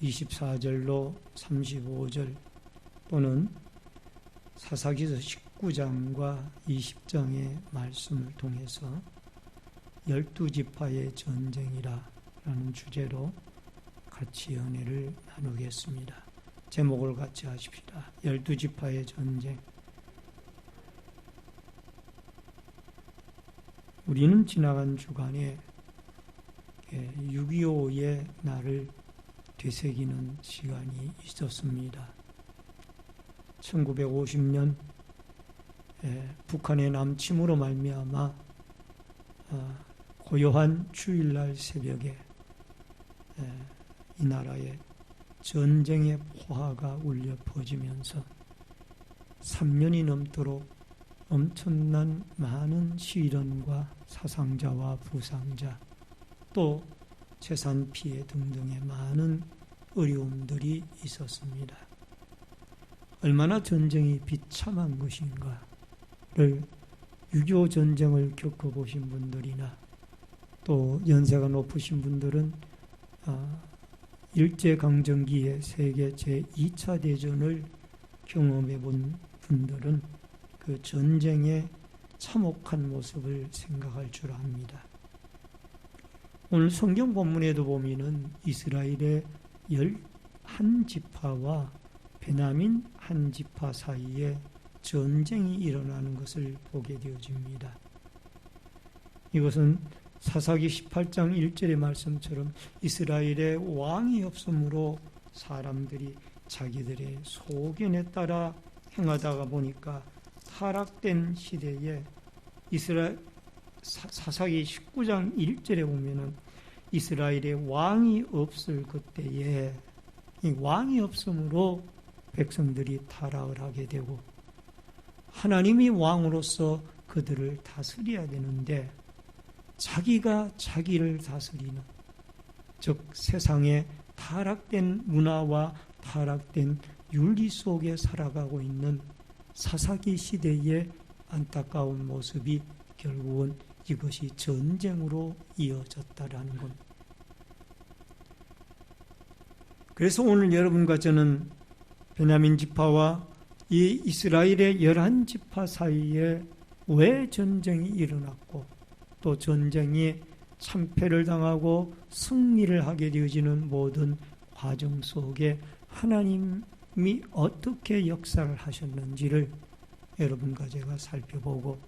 24절로 35절 또는 사사기서 19장과 20장의 말씀을 통해서 12지파의 전쟁이라 라는 주제로 같이 은혜를 나누겠습니다. 제목을 같이 하십시다. 12지파의 전쟁. 우리는 지나간 주간에 6.25의 날을 되새기는 시간이 있었습니다. 1950년 북한의 남침으로 말미암아 고요한 주일날 새벽에 이 나라에 전쟁의 포화가 울려 퍼지면서 3년이 넘도록 엄청난 많은 시련과 사상자와 부상자 또 재산 피해 등등의 많은 어려움들이 있었습니다. 얼마나 전쟁이 비참한 것인가를 6.25 전쟁을 겪어보신 분들이나 또 연세가 높으신 분들은 일제강점기의 세계 제2차 대전을 경험해 본 분들은 그 전쟁의 참혹한 모습을 생각할 줄 압니다. 오늘 성경 본문에도 보면은 이스라엘의 11지파와 베냐민 한 지파 사이에 전쟁이 일어나는 것을 보게 되어집니다. 이것은 사사기 18장 1절의 말씀처럼 이스라엘의 왕이 없으므로 사람들이 자기들의 소견에 따라 행하다가 보니까 타락된 시대에 사사기 19장 1절에 보면은 이스라엘의 왕이 없을 그때에 이 왕이 없으므로 백성들이 타락을 하게 되고 하나님이 왕으로서 그들을 다스려야 되는데 자기가 자기를 다스리는 즉 세상의 타락된 문화와 타락된 윤리 속에 살아가고 있는 사사기 시대의 안타까운 모습이 결국은 이것이 전쟁으로 이어졌다라는 겁니다. 그래서 오늘 여러분과 저는 베냐민 지파와 이 이스라엘의 11지파 사이에 왜 전쟁이 일어났고 또 전쟁이 참패를 당하고 승리를 하게 되어지는 모든 과정 속에 하나님이 어떻게 역사를 하셨는지를 여러분과 제가 살펴보고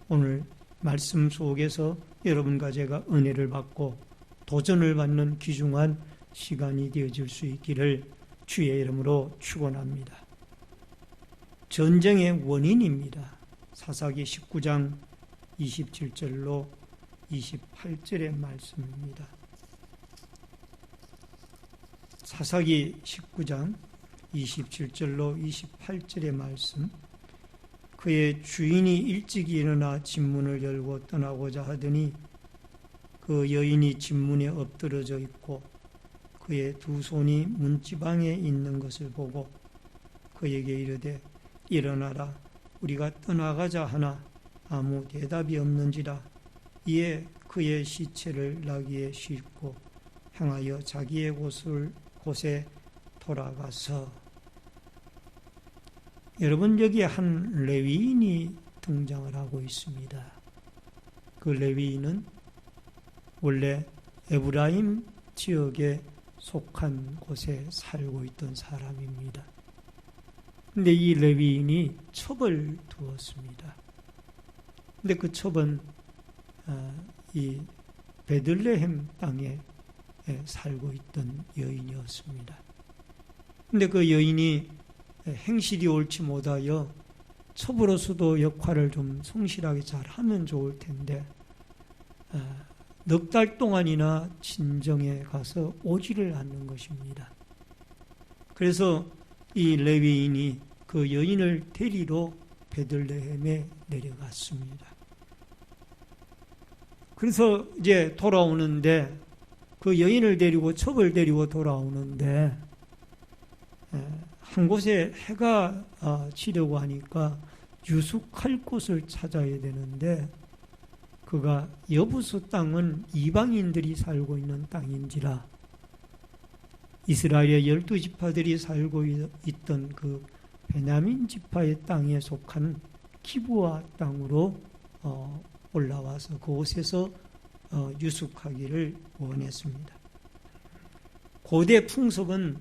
오늘 말씀 속에서 여러분과 제가 은혜를 받고 도전을 받는 귀중한 시간이 되어질 수 있기를 주의 이름으로 축원합니다. 전쟁의 원인입니다. 사사기 19장 27절로 28절의 말씀입니다. 사사기 19장 27절로 28절의 말씀. 그의 주인이 일찍 일어나 집문을 열고 떠나고자 하더니 그 여인이 집문에 엎드러져 있고 그의 두 손이 문지방에 있는 것을 보고 그에게 이르되 일어나라 우리가 떠나가자 하나 아무 대답이 없는지라 이에 그의 시체를 나귀에 싣고 향하여 자기의 곳에 돌아가서 여러분 여기에 한 레위인이 등장을 하고 있습니다. 그 레위인은 원래 에브라임 지역에 속한 곳에 살고 있던 사람입니다. 근데 이 레위인이 첩을 두었습니다. 근데 그 첩은 이 베들레헴 땅에 살고 있던 여인이었습니다. 근데 그 여인이 행실이 옳지 못하여 첩으로서도 역할을 좀 성실하게 잘 하면 좋을 텐데 넉 달 동안이나 친정에 가서 오지를 않는 것입니다. 그래서 이 레위인이 그 여인을 데리러 베들레헴에 내려갔습니다. 그래서 이제 돌아오는데 그 여인을 데리고 첩을 데리고 돌아오는데 한 곳에 해가 지려고 하니까 유숙할 곳을 찾아야 되는데 그가 여부수 땅은 이방인들이 살고 있는 땅인지라 이스라엘의 12지파들이 살고 있던 그 베냐민 지파의 땅에 속한 기브아 땅으로 올라와서 그곳에서 유숙하기를 원했습니다. 고대 풍속은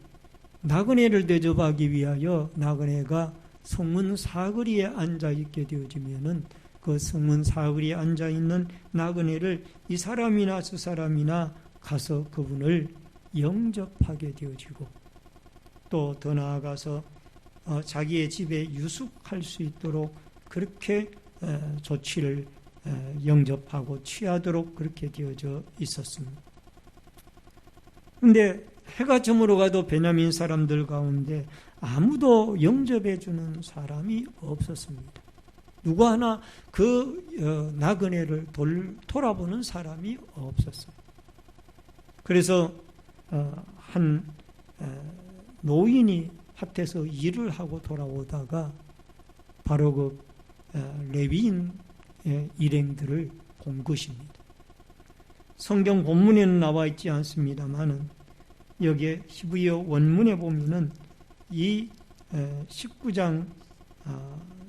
나그네를 대접하기 위하여 나그네가 성문 사거리에 앉아있게 되어지면은 그 성문 사거리에 앉아있는 나그네를 이 사람이나 저 사람이나 가서 그분을 영접하게 되어지고, 또 더 나아가서 자기의 집에 유숙할 수 있도록 그렇게 조치를 영접하고 취하도록 그렇게 되어져 있었습니다. 그런데 해가 저물어 가도 베냐민 사람들 가운데 아무도 영접해 주는 사람이 없었습니다. 누구 하나 그 나그네를 돌아보는 사람이 없었어요. 그래서 한 노인이 밭에서 일을 하고 돌아오다가 바로 그 레위인의 일행들을 본 것입니다. 성경 본문에는 나와 있지 않습니다만은 여기에 히브리어 원문에 보면은 이 19장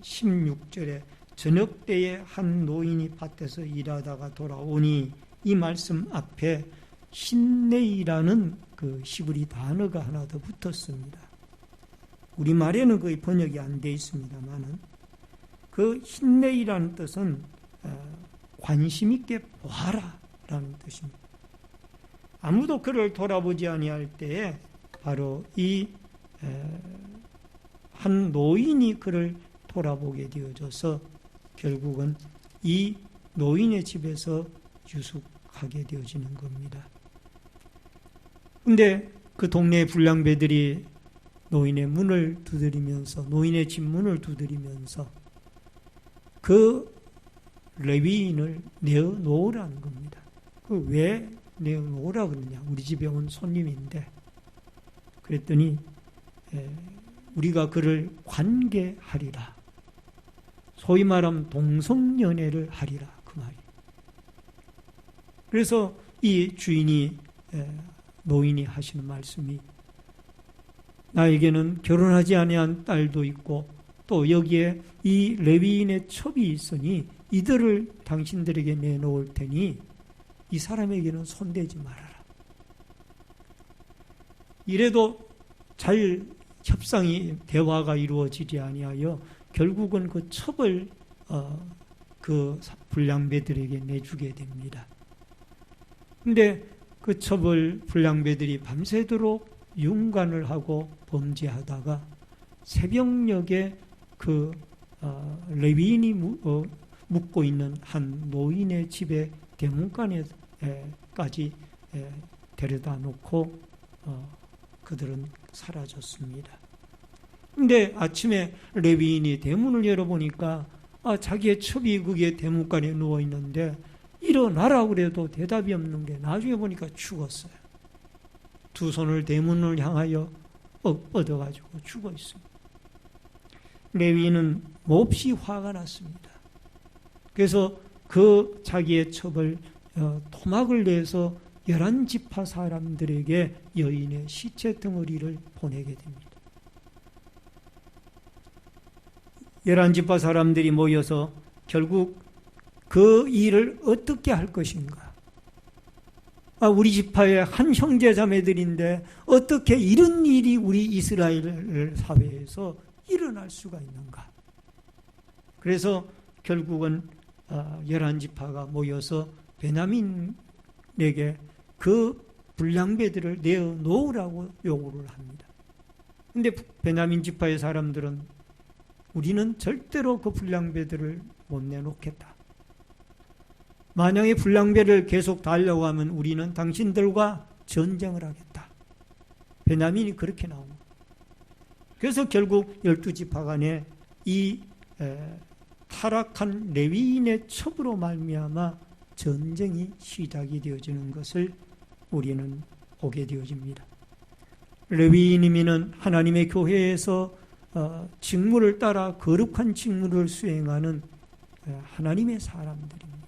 16절에 저녁 때에 한 노인이 밭에서 일하다가 돌아오니, 이 말씀 앞에 힌네이라는 그 히브리 단어가 하나 더 붙었습니다. 우리말에는 거의 번역이 안 되어 있습니다만은 그 힌네이라는 뜻은 관심 있게 보아라 라는 뜻입니다. 아무도 그를 돌아보지 아니할 때에 바로 이 한 노인이 그를 돌아보게 되어져서 결국은 이 노인의 집에서 유숙하게 되어지는 겁니다. 근데 그 동네의 불량배들이 노인의 문을 두드리면서, 노인의 집 문을 두드리면서 그 레위인을 내어놓으라는 겁니다. 그 왜 내어놓으라 그러냐? 우리 집에 온 손님인데. 그랬더니 우리가 그를 관계하리라. 소위 말하면 동성연애를 하리라, 그 말이. 그래서 이 주인이, 노인이 하시는 말씀이, 나에게는 결혼하지 아니한 딸도 있고 또 여기에 이 레위인의 첩이 있으니 이들을 당신들에게 내놓을 테니 이 사람에게는 손대지 말아라. 이래도 잘 협상이, 대화가 이루어지지 아니하여 결국은 그 첩을 그 불량배들에게 내주게 됩니다. 근데 그 첩을 불량배들이 밤새도록 윤관을 하고 범죄하다가 새벽녘에 그 레위인이 묵고 있는 한 노인의 집에 대문간에까지 데려다 놓고 그들은 사라졌습니다. 근데 아침에 레위인이 대문을 열어보니까 자기의 첩이 거기에 대문간에 누워있는데 일어나라 그래도 대답이 없는 게, 나중에 보니까 죽었어요. 두 손을 대문을 향하여 뻗어가지고 죽어 있습니다. 레위인은 몹시 화가 났습니다. 그래서 그 자기의 첩을 토막을 내서 11지파 사람들에게 여인의 시체 덩어리를 보내게 됩니다. 11지파 사람들이 모여서 결국 그 일을 어떻게 할 것인가? 우리 지파의 한 형제 자매들인데 어떻게 이런 일이 우리 이스라엘 사회에서 일어날 수가 있는가? 그래서 결국은 11지파가 모여서 베냐민에게 그 불량배들을 내어놓으라고 요구를 합니다. 그런데 베냐민 지파의 사람들은 우리는 절대로 그 불량배들을 못 내놓겠다. 만약에 불량배를 계속 달려고 하면 우리는 당신들과 전쟁을 하겠다. 베냐민이 그렇게 나옵니다. 그래서 결국 12지파 간에 이 타락한 레위인의 첩으로 말미암아 전쟁이 시작이 되어지는 것을 우리는 보게 되어집니다. 레위인이면은 하나님의 교회에서 직무를 따라 거룩한 직무를 수행하는 하나님의 사람들입니다.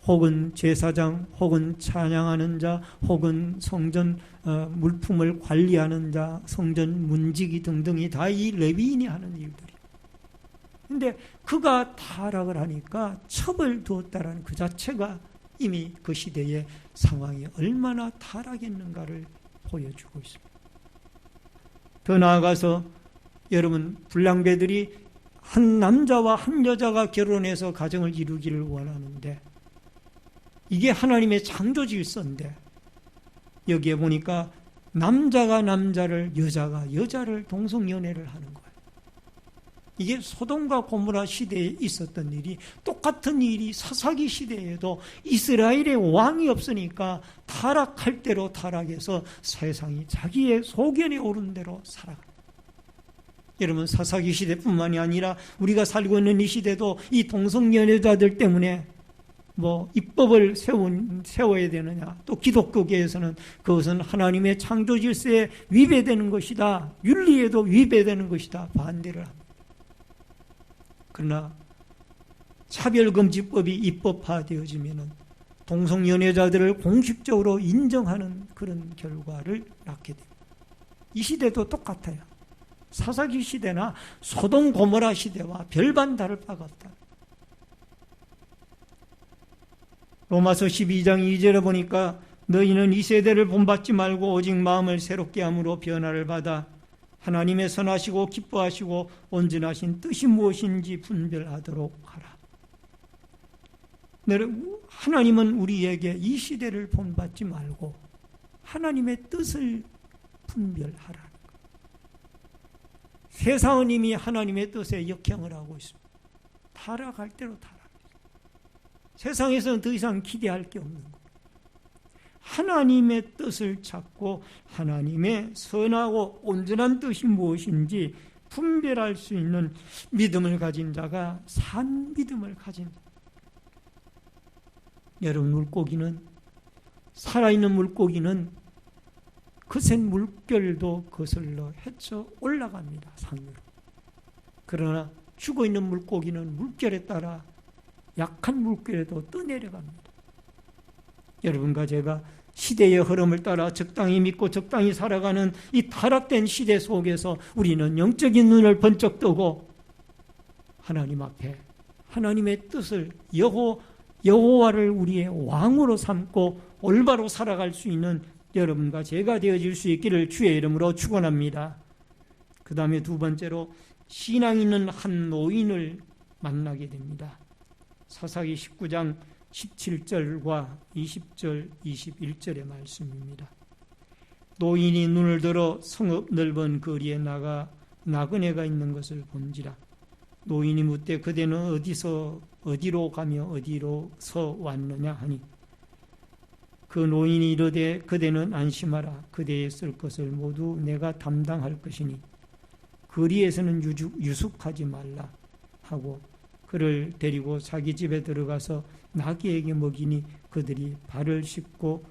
혹은 제사장, 혹은 찬양하는 자, 혹은 성전 물품을 관리하는 자, 성전 문지기 등등이 다 이 레위인이 하는 일들이. 근데 그가 타락을 하니까 첩을 두었다라는 그 자체가 이미 그 시대의 상황이 얼마나 타락했는가를 보여주고 있습니다. 더 나아가서 여러분, 불량배들이 한 남자와 한 여자가 결혼해서 가정을 이루기를 원하는데, 이게 하나님의 창조 질서인데, 여기에 보니까 남자가 남자를, 여자가 여자를 동성연애를 하는 거예요. 이게 소돔과 고모라 시대에 있었던 일이, 똑같은 일이 사사기 시대에도 이스라엘의 왕이 없으니까 타락할 대로 타락해서 세상이 자기의 소견에 오른 대로 살아갑니다. 여러분, 사사기 시대뿐만이 아니라 우리가 살고 있는 이 시대도 이 동성연애자들 때문에 입법을 세워야 되느냐, 또 기독교계에서는 그것은 하나님의 창조 질서에 위배되는 것이다, 윤리에도 위배되는 것이다, 반대를 합니다. 그러나 차별금지법이 입법화되어지면 동성연애자들을 공식적으로 인정하는 그런 결과를 낳게 됩니다. 이 시대도 똑같아요. 사사기 시대나 소돔 고모라 시대와 별반 다를 바가 없다. 로마서 12장 2절에 보니까 너희는 이 세대를 본받지 말고 오직 마음을 새롭게 함으로 변화를 받아 하나님의 선하시고 기뻐하시고 온전하신 뜻이 무엇인지 분별하도록 하라. 하나님은 우리에게 이 시대를 본받지 말고 하나님의 뜻을 분별하라는 거예요. 세상은 이미 하나님의 뜻에 역행을 하고 있습니다. 타락할 대로 타락합니다. 세상에서는 더 이상 기대할 게 없는 거예요. 하나님의 뜻을 찾고 하나님의 선하고 온전한 뜻이 무엇인지 분별할 수 있는 믿음을 가진 자가 산 믿음을 가진 자. 여러분, 물고기는, 살아있는 물고기는 거센 물결도 거슬러 헤쳐 올라갑니다, 상류로. 그러나 죽어있는 물고기는 물결에 따라 약한 물결에도 떠내려갑니다. 여러분과 제가 시대의 흐름을 따라 적당히 믿고 적당히 살아가는 이 타락된 시대 속에서 우리는 영적인 눈을 번쩍 뜨고 하나님 앞에 하나님의 뜻을, 여호와를 우리의 왕으로 삼고 올바로 살아갈 수 있는 여러분과 제가 되어질 수 있기를 주의 이름으로 축원합니다. 그 다음에 두 번째로 신앙 있는 한 노인을 만나게 됩니다. 사사기 19장 17절과 20절, 21절의 말씀입니다. 노인이 눈을 들어 성읍 넓은 거리에 나가 나그네가 있는 것을 본지라. 노인이 묻되 그대는 어디로 가며 어디로서 왔느냐 하니, 그 노인이 이르되 그대는 안심하라. 그대의 쓸 것을 모두 내가 담당할 것이니 거리에서는 유숙하지 말라 하고 그를 데리고 자기 집에 들어가서 나귀에게 먹이니 그들이 발을 씻고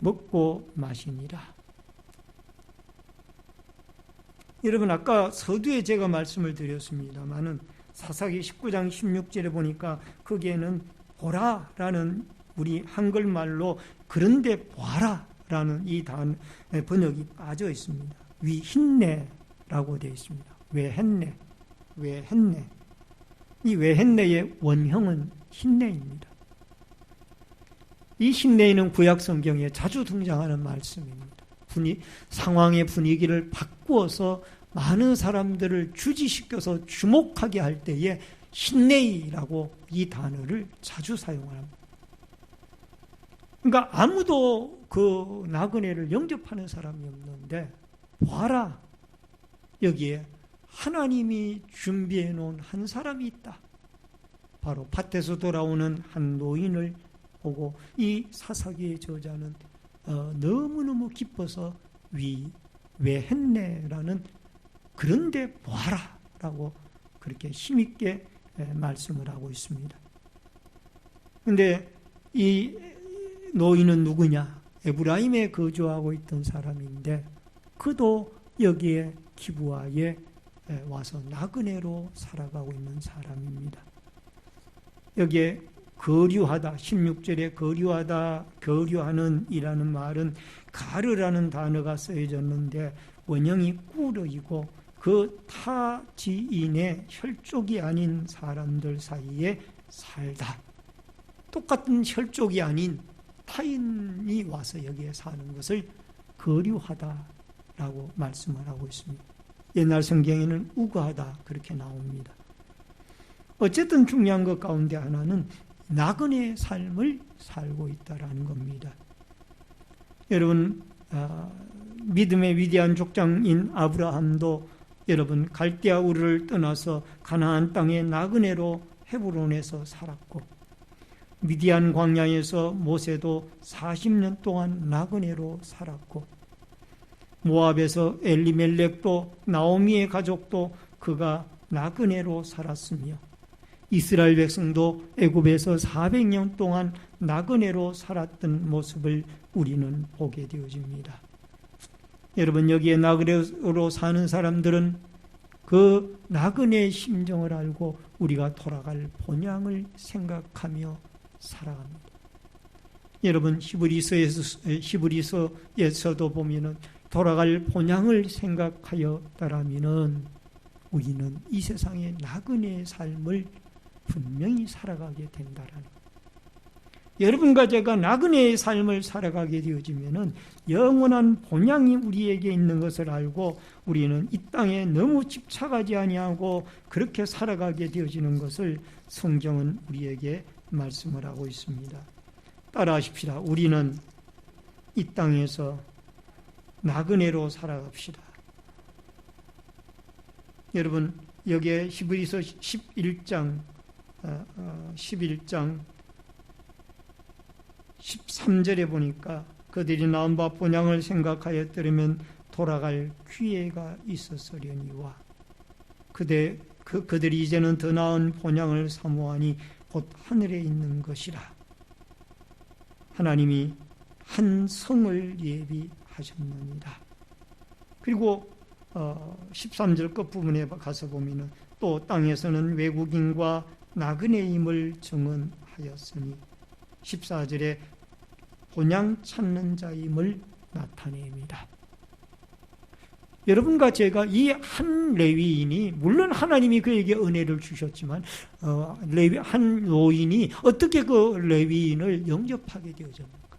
먹고 마시니라. 여러분, 아까 서두에 제가 말씀을 드렸습니다마는 사사기 19장 16절에 보니까 거기에는 보라라는 우리 한글말로 그런데 보아라라는 이 단어 번역이 빠져 있습니다. 위힌내라고 되어 있습니다. 왜 했네? 이 왜 했네의 원형은 흰내입니다. 이 흰내는 구약 성경에 자주 등장하는 말씀입니다. 상황의 분위기를 바꾸어서 많은 사람들을 주지시켜서 주목하게 할 때에 흰내라고 이 단어를 자주 사용합니다. 그러니까 아무도 그 나그네를 영접하는 사람이 없는데, 봐라, 여기에 하나님이 준비해 놓은 한 사람이 있다. 바로 밭에서 돌아오는 한 노인을 보고 이 사사기의 저자는 너무너무 기뻐서 왜 했네라는 그런데 보아라 라고 그렇게 힘있게 말씀을 하고 있습니다. 그런데 이 노인은 누구냐? 에브라임에 거주하고 있던 사람인데 그도 여기에 기브아에 와서 나그네로 살아가고 있는 사람입니다. 여기에 거류하다, 16절에 거류하다, 거류하는 이라는 말은 가르라는 단어가 쓰여졌는데 원형이 꾸르이고 그 타 지인의 혈족이 아닌 사람들 사이에 살다. 똑같은 혈족이 아닌 타인이 와서 여기에 사는 것을 거류하다라고 말씀을 하고 있습니다. 옛날 성경에는 우거하다 그렇게 나옵니다. 어쨌든 중요한 것 가운데 하나는 나그네의 삶을 살고 있다라는 겁니다. 여러분, 믿음의 위대한 족장인 아브라함도 여러분 갈대아 우르를 떠나서 가나안 땅의 나그네로 헤브론에서 살았고, 미디안 광야에서 모세도 40년 동안 나그네로 살았고, 모압에서 엘리멜렉도 나오미의 가족도 그가 나그네로 살았으며, 이스라엘 백성도 애굽에서 400년 동안 나그네로 살았던 모습을 우리는 보게 되어집니다. 여러분, 여기에 나그네로 사는 사람들은 그 나그네의 심정을 알고 우리가 돌아갈 본향을 생각하며 살아갑니다. 여러분, 히브리서에서도 보면은 돌아갈 본향을 생각하였다라면은 우리는 이 세상의 나그네의 삶을 분명히 살아가게 된다라는 것. 여러분과 제가 나그네의 삶을 살아가게 되어지면은 영원한 본향이 우리에게 있는 것을 알고 우리는 이 땅에 너무 집착하지 아니하고 그렇게 살아가게 되어지는 것을 성경은 우리에게 말씀을 하고 있습니다. 따라하십시다. 우리는 이 땅에서 나그네로 살아갑시다. 여러분, 여기에 히브리서 11장 13절에 보니까 그들이 나온 바 본향을 생각하였더라면 돌아갈 기회가 있었으려니와 그들이 이제는 더 나은 본향을 사모하니 곧 하늘에 있는 것이라. 하나님이 한 성을 예비하셨느니라. 그리고 13절 끝부분에 가서 보면은 또 땅에서는 외국인과 나그네임을 증언하였으니 14절에 본향 찾는 자임을 나타냅니다. 여러분과 제가 이 한 레위인이, 물론 하나님이 그에게 은혜를 주셨지만 한 노인이 어떻게 그 레위인을 영접하게 되어졌는가?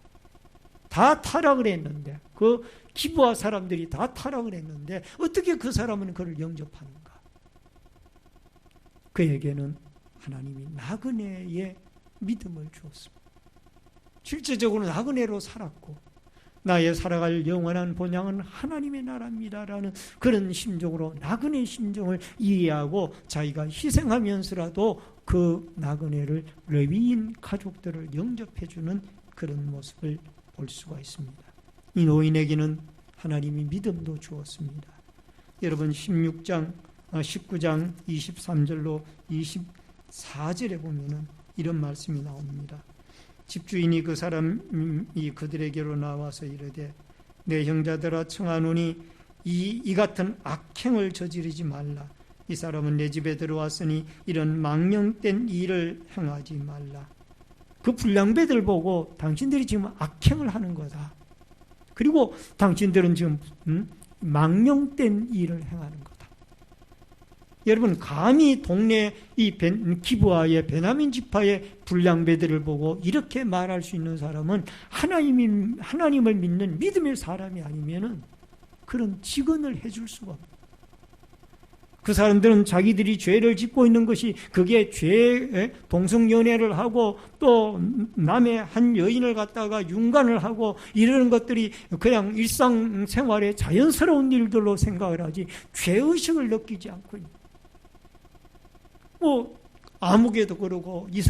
다 타락을 했는데, 그 기브아 사람들이 다 타락을 했는데 어떻게 그 사람은 그를 영접하는가? 그에게는 하나님이 나그네의 믿음을 주었습니다. 실제적으로 나그네로 살았고, 나의 살아갈 영원한 본향은 하나님의 나라입니다라는 그런 심정으로 나그네 심정을 이해하고 자기가 희생하면서라도 그 나그네를, 레위인 가족들을 영접해주는 그런 모습을 볼 수가 있습니다. 이 노인에게는 하나님이 믿음도 주었습니다. 여러분, 19장 23절로 24절에 보면은 이런 말씀이 나옵니다. 집주인이 그 사람이 그들에게로 나와서 이르되 내 형제들아 청하노니 이 같은 악행을 저지르지 말라. 이 사람은 내 집에 들어왔으니 이런 망령된 일을 행하지 말라. 그 불량배들 보고 당신들이 지금 악행을 하는 거다. 그리고 당신들은 지금 망령된 일을 행하는 거다. 여러분, 감히 동네 이 기브아의 베냐민 지파의 불량배들을 보고 이렇게 말할 수 있는 사람은 하나님을 믿는 믿음의 사람이 아니면은 그런 직언을 해줄 수가 없어요. 그 사람들은 자기들이 죄를 짓고 있는 것이 그게 죄에 동성연애를 하고 또 남의 한 여인을 갖다가 윤관을 하고 이러는 것들이 그냥 일상생활의 자연스러운 일들로 생각을 하지 죄의식을 느끼지 않고 있는. 아무개도 그러고 이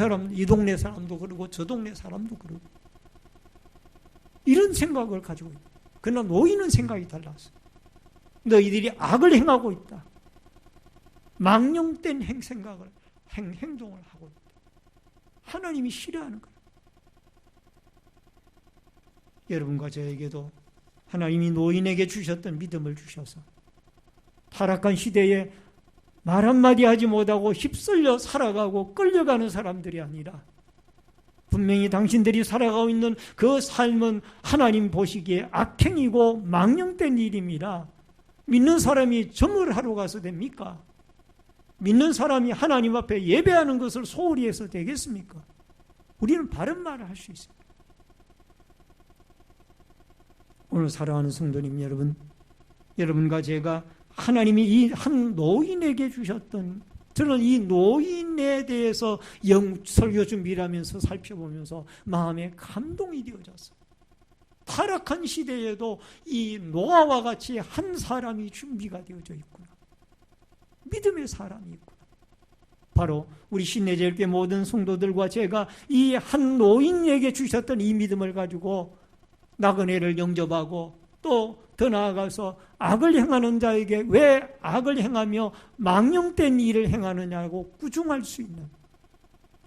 동네 사람도 그러고 저 동네 사람도 그러고 이런 생각을 가지고 있다. 그러나 노인은 생각이 달랐어. 너희들이 악을 행하고 있다. 망령된 행동을 하고 있다. 하나님이 싫어하는 거예요. 여러분과 저에게도 하나님이 노인에게 주셨던 믿음을 주셔서 타락한 시대에 말 한마디 하지 못하고 휩쓸려 살아가고 끌려가는 사람들이 아니라 분명히 당신들이 살아가고 있는 그 삶은 하나님 보시기에 악행이고 망령된 일입니다. 믿는 사람이 점을 하러 가서 됩니까? 믿는 사람이 하나님 앞에 예배하는 것을 소홀히 해서 되겠습니까? 우리는 바른 말을 할 수 있습니다. 오늘 사랑하는 성도님 여러분, 여러분과 제가 하나님이 이 한 노인에게 주셨던, 저는 이 노인에 대해서 설교 준비를 하면서 살펴보면서 마음에 감동이 되어졌어요. 타락한 시대에도 이 노아와 같이 한 사람이 준비가 되어져 있구나. 믿음의 사람이 있구나. 바로 우리 신내제일교회 모든 성도들과 제가 이 한 노인에게 주셨던 이 믿음을 가지고 나그네를 영접하고 또 더 나아가서 악을 행하는 자에게 왜 악을 행하며 망령된 일을 행하느냐고 꾸중할 수 있는,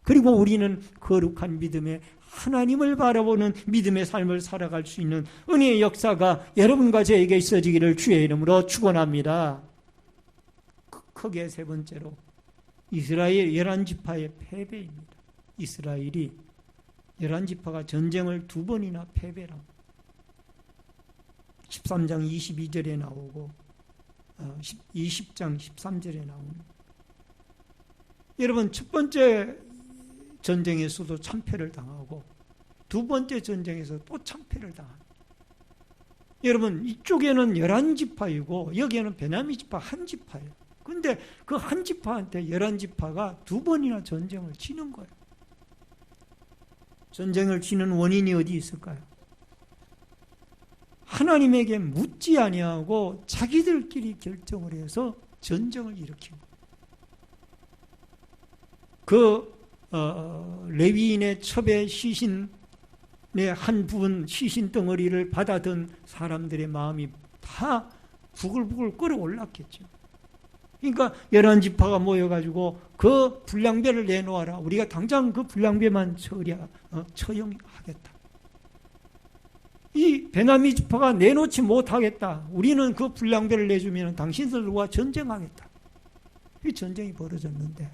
그리고 우리는 거룩한 믿음에 하나님을 바라보는 믿음의 삶을 살아갈 수 있는 은혜의 역사가 여러분과 저에게 있어지기를 주의 이름으로 축원합니다. 크게 세 번째로 이스라엘 11지파의 패배입니다. 이스라엘이 11지파가 전쟁을 2번이나 패배합니다. 13장 22절에 나오고 20장 13절에 나옵니다. 여러분, 첫 번째 전쟁에서도 참패를 당하고 두 번째 전쟁에서 또 참패를 당합니다. 여러분, 이쪽에는 11지파이고 여기에는 베냐민 지파 한 지파예요. 그런데 그 한 지파한테 11지파가 2번이나 전쟁을 치는 거예요. 전쟁을 치는 원인이 어디 있을까요? 하나님에게 묻지 아니하고 자기들끼리 결정을 해서 전쟁을 일으키고, 그 레위인의 첩의 시신의 한 부분 시신 덩어리를 받아든 사람들의 마음이 다 부글부글 끓어올랐겠죠. 그러니까 11지파가 모여가지고 그 불량배를 내놓아라. 우리가 당장 그 불량배만 처형하겠다. 이 베냐민 지파가 내놓지 못하겠다. 우리는 그 불량배를 내주면 당신들과 전쟁하겠다. 이 전쟁이 벌어졌는데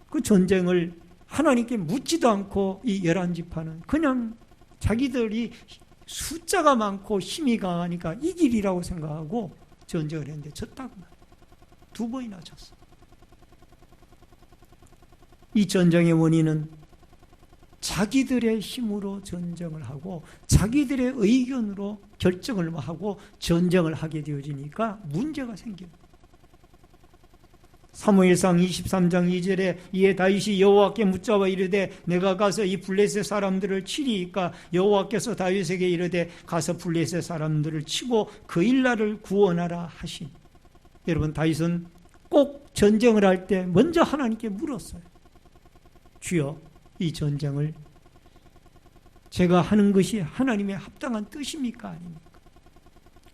그 전쟁을 하나님께 묻지도 않고 이 11지파는 그냥 자기들이 숫자가 많고 힘이 강하니까 이길이라고 생각하고 전쟁을 했는데 졌다고 말이에요. 2번이나 졌어. 이 전쟁의 원인은 자기들의 힘으로 전쟁을 하고 자기들의 의견으로 결정을 하고 전쟁을 하게 되어지니까 문제가 생겨요. 사무엘상 23장 2절에 이에 다윗이 여호와께 묻자와 이르되 내가 가서 이 블레셋 사람들을 치리이까 여호와께서 다윗에게 이르되 가서 블레셋 사람들을 치고 그 일날을 구원하라 하신. 여러분, 다윗은 꼭 전쟁을 할 때 먼저 하나님께 물었어요. 주여, 이 전쟁을 제가 하는 것이 하나님의 합당한 뜻입니까? 아닙니까?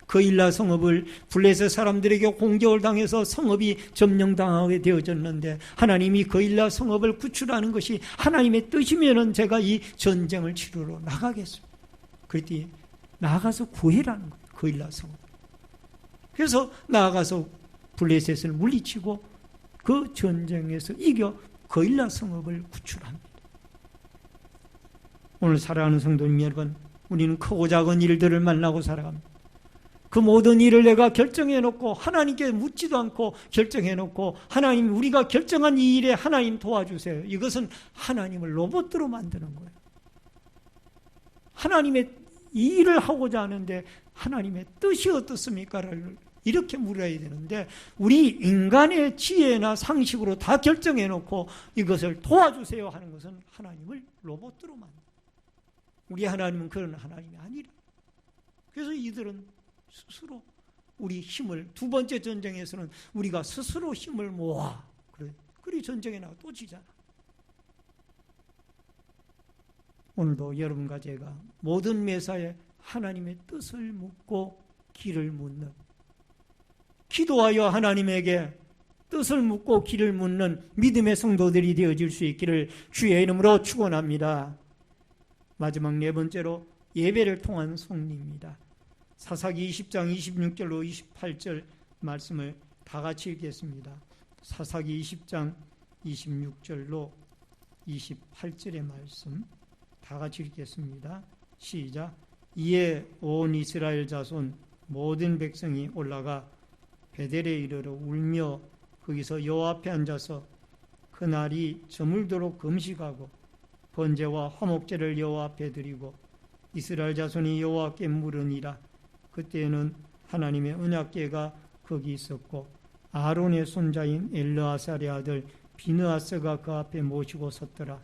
그일라 성읍을 블레셋 사람들에게 공격을 당해서 성읍이 점령당하게 되어졌는데 하나님이 그일라 성읍을 구출하는 것이 하나님의 뜻이면은 제가 이 전쟁을 치르러 나가겠습니다. 그랬더니 나가서 구해라는 거예요. 그일라 성읍. 그래서 나가서 블레셋을 물리치고 그 전쟁에서 이겨 그일라 성읍을 구출합니다. 오늘 사랑하는 성도님 여러분, 우리는 크고 작은 일들을 만나고 살아갑니다. 그 모든 일을 내가 결정해놓고 하나님께 묻지도 않고 결정해놓고 하나님, 우리가 결정한 이 일에 하나님 도와주세요. 이것은 하나님을 로봇으로 만드는 거예요. 하나님의 이 일을 하고자 하는데 하나님의 뜻이 어떻습니까?를 이렇게 물어야 되는데 우리 인간의 지혜나 상식으로 다 결정해놓고 이것을 도와주세요 하는 것은 하나님을 로봇으로 만든다. 우리 하나님은 그런 하나님이 아니라. 그래서 이들은 스스로 우리 힘을, 두 번째 전쟁에서는 우리가 스스로 힘을 모아. 그래 전쟁에 나가 또 지잖아. 오늘도 여러분과 제가 모든 매사에 하나님의 뜻을 묻고 길을 묻는, 기도하여 하나님에게 뜻을 묻고 길을 묻는 믿음의 성도들이 되어질 수 있기를 주의 이름으로 축원합니다. 마지막 네 번째로 예배를 통한 승리입니다. 사사기 20장 26절로 28절 말씀을 다 같이 읽겠습니다. 사사기 20장 26절로 28절의 말씀 다 같이 읽겠습니다. 시작. 이에 온 이스라엘 자손 모든 백성이 올라가 베델에 이르러 울며 거기서 여호와 앞에 앉아서 그날이 저물도록 금식하고 번제와 화목제를 여호와 앞에 드리고 이스라엘 자손이 여호와께 물으니라. 그때에는 하나님의 언약궤가 거기 있었고 아론의 손자인 엘르아살의 아들 비느하스가 그 앞에 모시고 섰더라.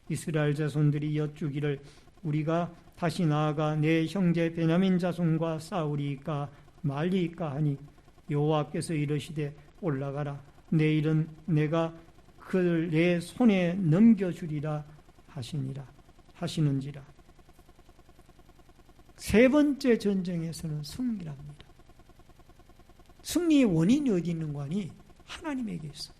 이스라엘 자손들이 여쭈기를 우리가 다시 나아가 내 형제 베냐민 자손과 싸우리이까 말리이까 하니 여호와께서 이르시되 올라가라. 내일은 내가 그를 내 손에 넘겨주리라 하시는지라. 세 번째 전쟁에서는 승리를 합니다. 승리의 원인이 어디 있는 거니? 하나님에게 있어.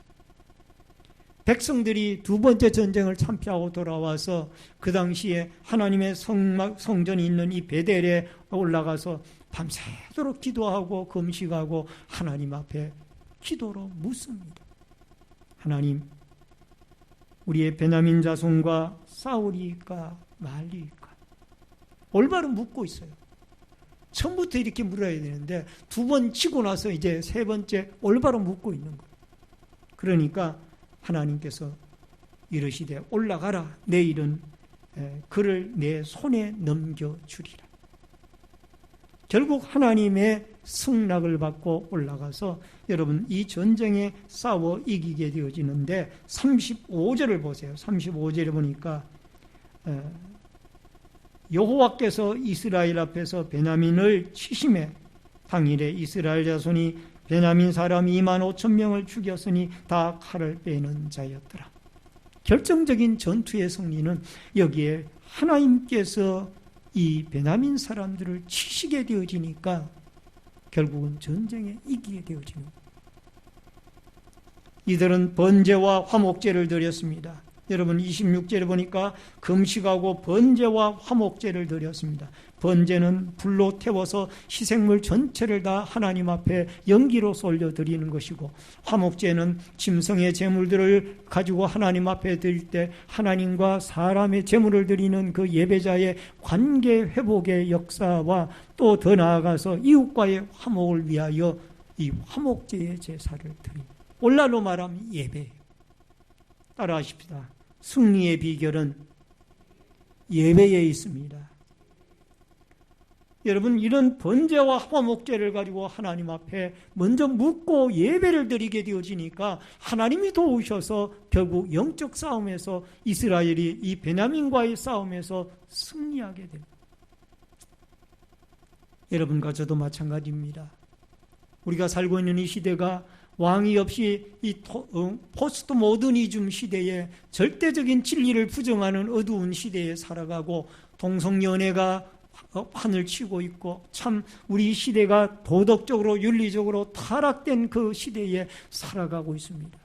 백성들이 두 번째 전쟁을 참패하고 돌아와서 그 당시에 하나님의 성전이 있는 이 베델에 올라가서 밤새도록 기도하고 금식하고 하나님 앞에 기도로 묻습니다. 하나님, 우리의 베냐민 자손과 싸우리이까 말리이까? 올바로 묻고 있어요. 처음부터 이렇게 물어야 되는데 두 번 치고 나서 이제 세 번째 올바로 묻고 있는 거예요. 그러니까 하나님께서 이르시되 올라가라. 내일은 그를 내 손에 넘겨주리라. 결국 하나님의 승낙을 받고 올라가서 여러분 이 전쟁에 싸워 이기게 되어지는데 35절을 보세요. 35절에 보니까 여호와께서 이스라엘 앞에서 베냐민을 치심해 당일에 이스라엘 자손이 베냐민 사람 25,000명을 죽였으니 다 칼을 빼는 자였더라. 결정적인 전투의 승리는 여기에 하나님께서 이 베냐민 사람들을 치시게 되어지니까 결국은 전쟁에 이기게 되어지는 거예요. 이들은 번제와 화목제를 드렸습니다. 여러분 26절에 보니까 금식하고 번제와 화목제를 드렸습니다. 번제는 불로 태워서 희생물 전체를 다 하나님 앞에 연기로서 올려드리는 것이고, 화목제는 짐승의 제물들을 가지고 하나님 앞에 드릴 때 하나님과 사람의 제물을 드리는 그 예배자의 관계 회복의 역사와 또 더 나아가서 이웃과의 화목을 위하여 이 화목제의 제사를 드립니다. 오늘날로 말하면 예배예요. 따라하십시다. 승리의 비결은 예배에 있습니다. 여러분, 이런 번제와 화목제를 가지고 하나님 앞에 먼저 묻고 예배를 드리게 되어지니까 하나님이 도우셔서 결국 영적 싸움에서 이스라엘이 이 베냐민과의 싸움에서 승리하게 됩니다. 여러분과 저도 마찬가지입니다. 우리가 살고 있는 이 시대가 왕이 없이 이 포스트 모더니즘 시대에 절대적인 진리를 부정하는 어두운 시대에 살아가고 동성연애가 판을 치고 있고 참 우리 시대가 도덕적으로 윤리적으로 타락된 그 시대에 살아가고 있습니다.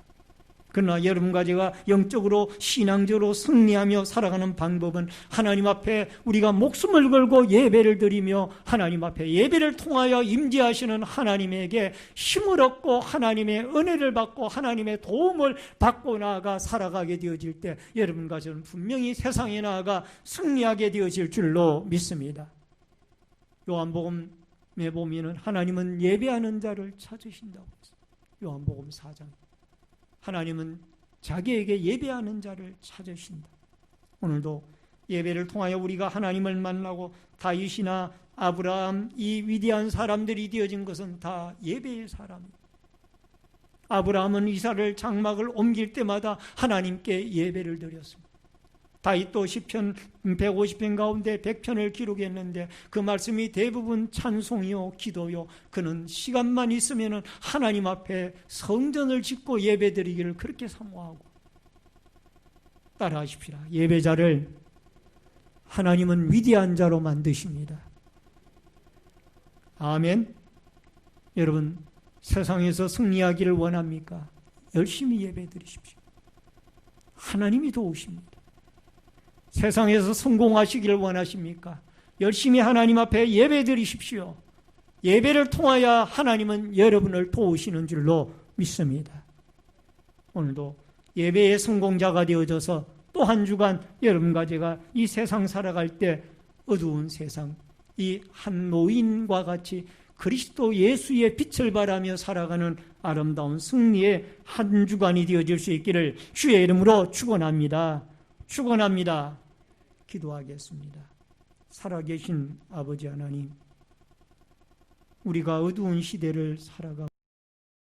그러나 여러분과 제가 영적으로 신앙적으로 승리하며 살아가는 방법은 하나님 앞에 우리가 목숨을 걸고 예배를 드리며 하나님 앞에 예배를 통하여 임재하시는 하나님에게 힘을 얻고 하나님의 은혜를 받고 하나님의 도움을 받고 나아가 살아가게 되어질 때 여러분과 저는 분명히 세상에 나아가 승리하게 되어질 줄로 믿습니다. 요한복음에 보면 하나님은 예배하는 자를 찾으신다고 했어요. 요한복음 4장. 하나님은 자기에게 예배하는 자를 찾으신다. 오늘도 예배를 통하여 우리가 하나님을 만나고 다윗이나 아브라함 이 위대한 사람들이 되어진 것은 다 예배의 사람이에요. 아브라함은 이삭을 장막을 옮길 때마다 하나님께 예배를 드렸습니다. 다윗도 시편 150편 가운데 100편을 기록했는데 그 말씀이 대부분 찬송이요 기도요. 그는 시간만 있으면 하나님 앞에 성전을 짓고 예배드리기를 그렇게 사모하고. 따라하십시오. 예배자를 하나님은 위대한 자로 만드십니다. 아멘. 여러분, 세상에서 승리하기를 원합니까? 열심히 예배드리십시오. 하나님이 도우십니다. 세상에서 성공하시기를 원하십니까? 열심히 하나님 앞에 예배 드리십시오. 예배를 통하여 하나님은 여러분을 도우시는 줄로 믿습니다. 오늘도 예배의 성공자가 되어져서 또 한 주간 여러분과 제가 이 세상 살아갈 때 어두운 세상, 이 한 노인과 같이 그리스도 예수의 빛을 바라며 살아가는 아름다운 승리의 한 주간이 되어질 수 있기를 주의 이름으로 축원합니다. 축원합니다. 기도하겠습니다. 살아계신 아버지 하나님, 우리가 어두운 시대를 살아가고